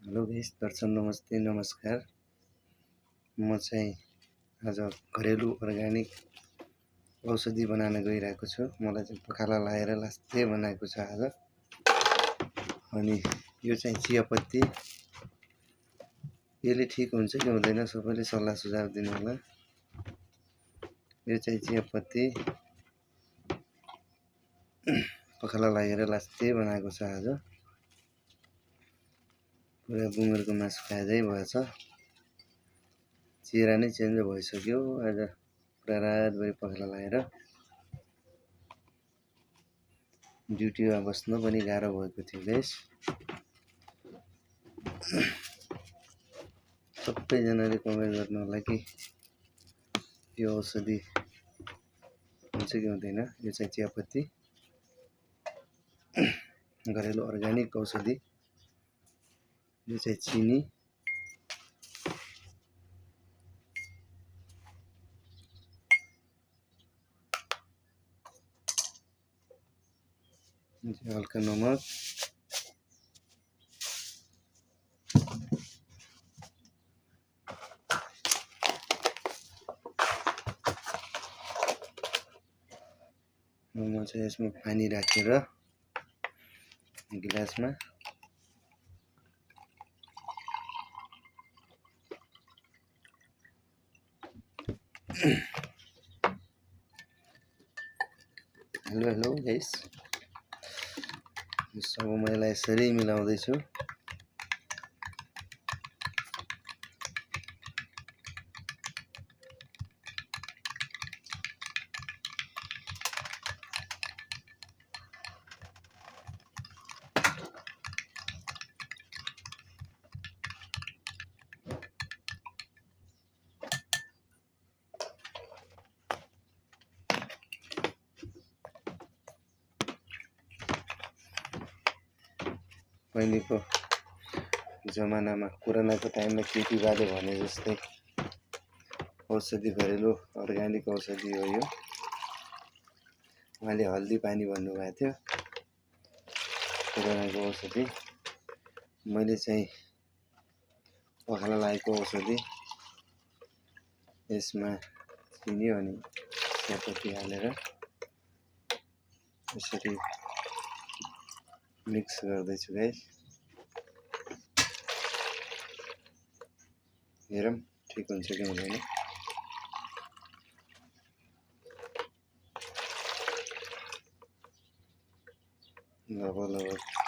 Hello guys, दर्शक नमस्ते नमस्कार। म चाहिँ आज घरेलु अर्ग्यानिक औषधि बनाउन गइरहेको छु। मलाई चाहिँ पखाला लगाएर लास्टै बनाएको छ आज। अनि यो चाहिँ चियापत्ती, यसले ठिक हुन्छ कि हुँदैन सबैले सल्लाह सुझाव दिनु होला। यो चाहिँ चियापत्ती पखाला लागेर लास्टै बनाएको छ आज। पुरा बुङ्गुरको मासु खाँदै भएछ, चेहरा नै चेन्ज भइसक्यो। आज पुरा रातभरि पखाला लगाएर ड्युटीमा बस्न पनि गाह्रो भएको थियो गाइस। सबैजनाले कमेन्ट गर्नु होला कि यो औषधि हुन्छ कि हुँदैन। यो चाहिँ चियापत्ती घरेलु अर्ग्यानिक औषधि। यो चाहिँ चिनी, हल्का नमक, म चाहिँ यसमा पानी राखेर गिलासमा हेलो गाइस, सब मैले यसरी मिलाउँदैछु। पहिलेको जमानामा कोरोनाको टाइममा केटीबाले भने जस्तै औषधि घरेलु अर्ग्यानिक औषधि हो यो। उहाँले हल्दी पानी भन्नुभएको थियो कोरोनाको औषधि। मैले चाहिँ पखाला लागेको औषधि यसमा चिनी अनि चियापत्ती हालेर यसरी मिक्स गर्दैछु गाइस। हेरौँ ठिक हुन्छ कि हुँदैन। लगभग